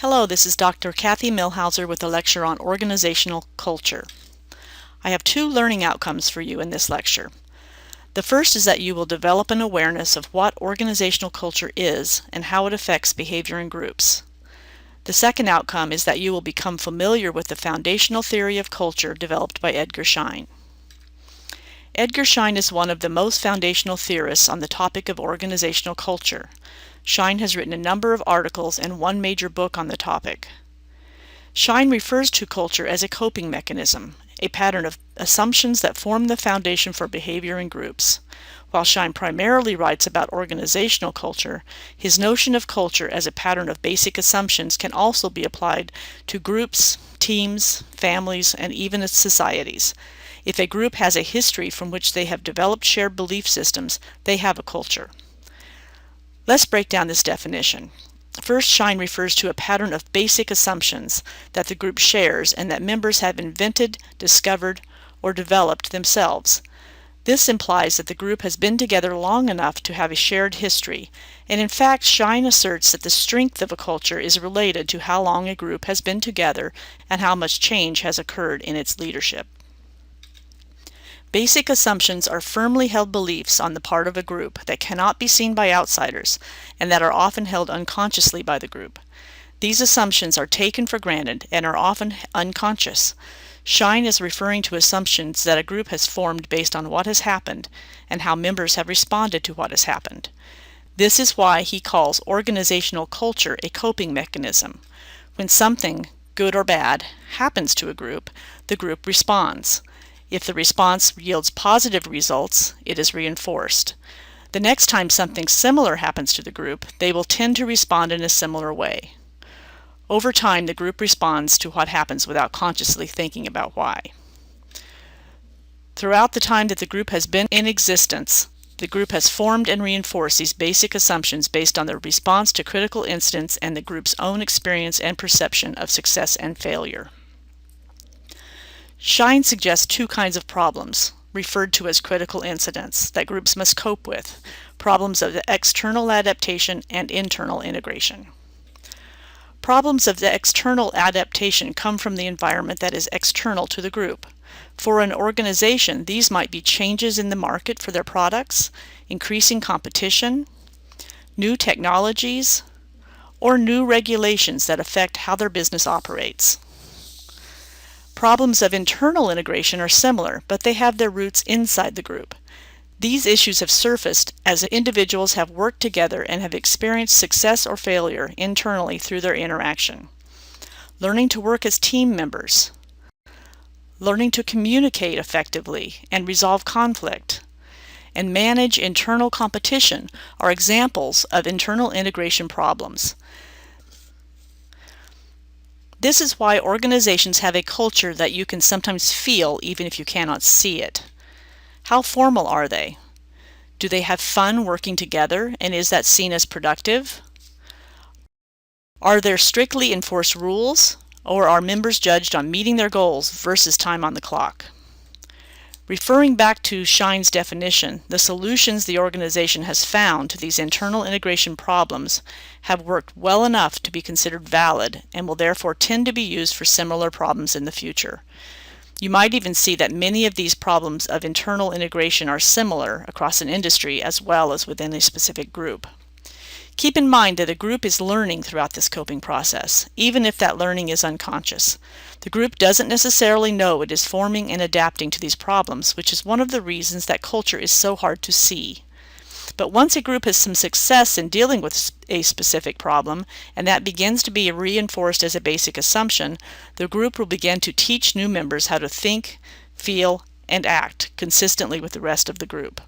Hello, this is Dr. Kathy Millhauser with a lecture on organizational culture. I have two learning outcomes for you in this lecture. The first is that you will develop an awareness of what organizational culture is and how it affects behavior in groups. The second outcome is that you will become familiar with the foundational theory of culture developed by Edgar Schein. Edgar Schein is one of the most foundational theorists on the topic of organizational culture. Schein has written a number of articles and one major book on the topic. Schein refers to culture as a coping mechanism, a pattern of assumptions that form the foundation for behavior in groups. While Schein primarily writes about organizational culture, his notion of culture as a pattern of basic assumptions can also be applied to groups, teams, families, and even its societies. If a group has a history from which they have developed shared belief systems, they have a culture. Let's break down this definition. First, Schein refers to a pattern of basic assumptions that the group shares and that members have invented, discovered, or developed themselves. This implies that the group has been together long enough to have a shared history, and in fact, Schein asserts that the strength of a culture is related to how long a group has been together and how much change has occurred in its leadership. Basic assumptions are firmly held beliefs on the part of a group that cannot be seen by outsiders and that are often held unconsciously by the group. These assumptions are taken for granted and are often unconscious. Schein is referring to assumptions that a group has formed based on what has happened and how members have responded to what has happened. This is why he calls organizational culture a coping mechanism. When something, good or bad, happens to a group, the group responds. If the response yields positive results, it is reinforced. The next time something similar happens to the group, they will tend to respond in a similar way. Over time, the group responds to what happens without consciously thinking about why. Throughout the time that the group has been in existence, the group has formed and reinforced these basic assumptions based on their response to critical incidents and the group's own experience and perception of success and failure. Schein suggests two kinds of problems, referred to as critical incidents, that groups must cope with: problems of the external adaptation and internal integration. Problems of the external adaptation come from the environment that is external to the group. For an organization, these might be changes in the market for their products, increasing competition, new technologies, or new regulations that affect how their business operates. Problems of internal integration are similar, but they have their roots inside the group. These issues have surfaced as individuals have worked together and have experienced success or failure internally through their interaction. Learning to work as team members, learning to communicate effectively and resolve conflict, and manage internal competition are examples of internal integration problems. This is why organizations have a culture that you can sometimes feel even if you cannot see it. How formal are they? Do they have fun working together, and is that seen as productive? Are there strictly enforced rules, or are members judged on meeting their goals versus time on the clock? Referring back to Schein's definition, the solutions the organization has found to these internal integration problems have worked well enough to be considered valid and will therefore tend to be used for similar problems in the future. You might even see that many of these problems of internal integration are similar across an industry as well as within a specific group. Keep in mind that a group is learning throughout this coping process, even if that learning is unconscious. The group doesn't necessarily know it is forming and adapting to these problems, which is one of the reasons that culture is so hard to see. But once a group has some success in dealing with a specific problem, and that begins to be reinforced as a basic assumption, the group will begin to teach new members how to think, feel, and act consistently with the rest of the group.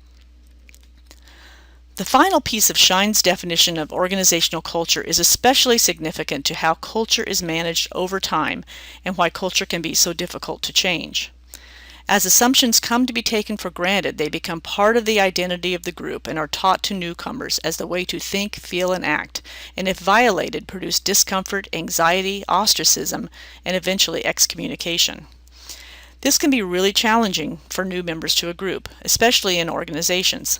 The final piece of Schein's definition of organizational culture is especially significant to how culture is managed over time and why culture can be so difficult to change. As assumptions come to be taken for granted, they become part of the identity of the group and are taught to newcomers as the way to think, feel, and act, and if violated, produce discomfort, anxiety, ostracism, and eventually excommunication. This can be really challenging for new members to a group, especially in organizations.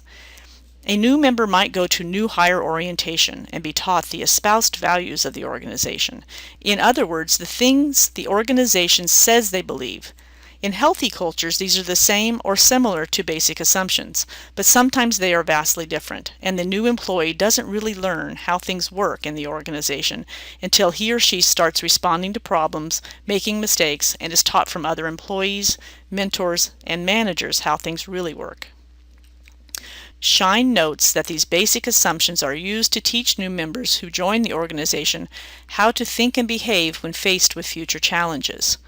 A new member might go to new hire orientation and be taught the espoused values of the organization. In other words, the things the organization says they believe. In healthy cultures, these are the same or similar to basic assumptions, but sometimes they are vastly different, and the new employee doesn't really learn how things work in the organization until he or she starts responding to problems, making mistakes, and is taught from other employees, mentors, and managers how things really work. Shine notes that these basic assumptions are used to teach new members who join the organization how to think and behave when faced with future challenges.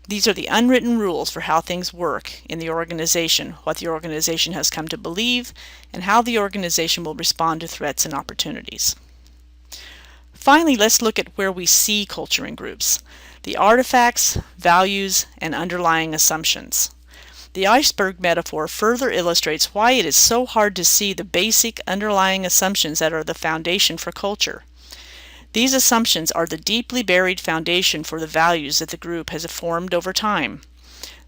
These are the unwritten rules for how things work in the organization, what the organization has come to believe, and how the organization will respond to threats and opportunities. Finally, let's look at where we see culture in groups: the artifacts, values, and underlying assumptions. The iceberg metaphor further illustrates why it is so hard to see the basic underlying assumptions that are the foundation for culture. These assumptions are the deeply buried foundation for the values that the group has formed over time.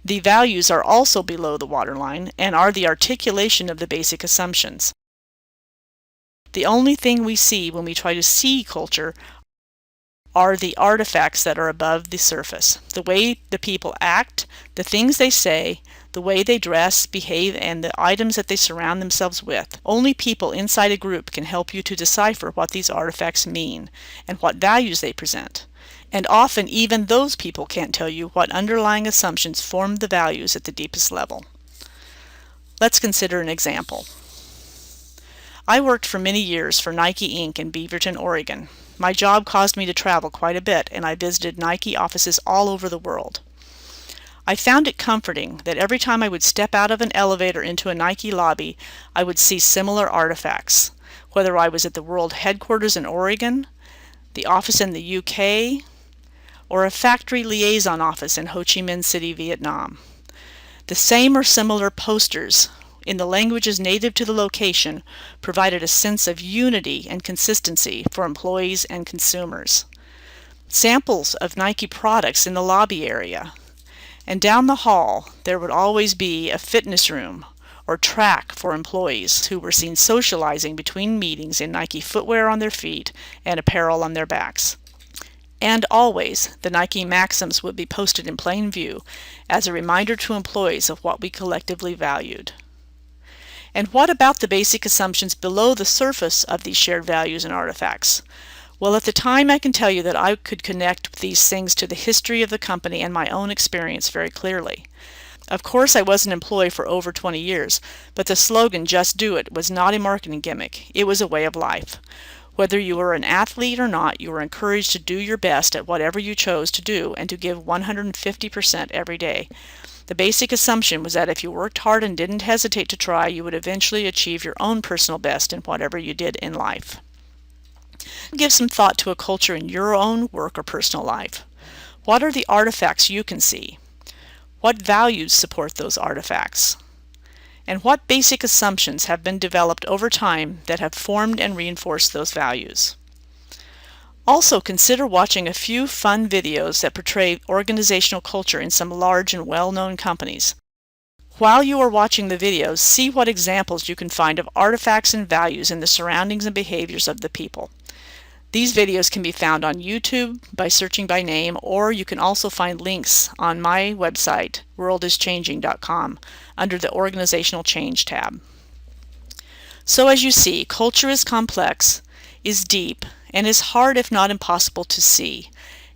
The values are also below the waterline and are the articulation of the basic assumptions. The only thing we see when we try to see culture are the artifacts that are above the surface: the way the people act, the things they say, the way they dress, behave, and the items that they surround themselves with. Only people inside a group can help you to decipher what these artifacts mean and what values they present. And often even those people can't tell you what underlying assumptions form the values at the deepest level. Let's consider an example. I worked for many years for Nike Inc. in Beaverton, Oregon. My job caused me to travel quite a bit, and I visited Nike offices all over the world. I found it comforting that every time I would step out of an elevator into a Nike lobby, I would see similar artifacts, whether I was at the world headquarters in Oregon, the office in the UK, or a factory liaison office in Ho Chi Minh City, Vietnam. The same or similar posters in the languages native to the location provided a sense of unity and consistency for employees and consumers. Samples of Nike products in the lobby area. And down the hall, there would always be a fitness room or track for employees who were seen socializing between meetings in Nike footwear on their feet and apparel on their backs. And always, the Nike maxims would be posted in plain view as a reminder to employees of what we collectively valued. And what about the basic assumptions below the surface of these shared values and artifacts? Well, at the time, I can tell you that I could connect these things to the history of the company and my own experience very clearly. Of course, I was an employee for over 20 years, but the slogan, "Just Do It," was not a marketing gimmick. It was a way of life. Whether you were an athlete or not, you were encouraged to do your best at whatever you chose to do and to give 150% every day. The basic assumption was that if you worked hard and didn't hesitate to try, you would eventually achieve your own personal best in whatever you did in life. Give some thought to a culture in your own work or personal life. What are the artifacts you can see? What values support those artifacts? And what basic assumptions have been developed over time that have formed and reinforced those values? Also, consider watching a few fun videos that portray organizational culture in some large and well-known companies. While you are watching the videos, see what examples you can find of artifacts and values in the surroundings and behaviors of the people. These videos can be found on YouTube by searching by name, or you can also find links on my website, worldischanging.com, under the Organizational Change tab. So as you see, culture is complex, is deep, and is hard if not impossible to see,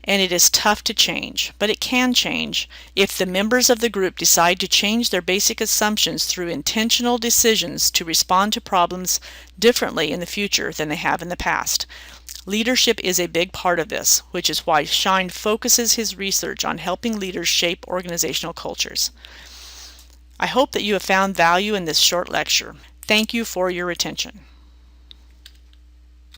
and it is tough to change, but it can change if the members of the group decide to change their basic assumptions through intentional decisions to respond to problems differently in the future than they have in the past. Leadership is a big part of this, which is why Shine focuses his research on helping leaders shape organizational cultures. I hope that you have found value in this short lecture. Thank you for your attention.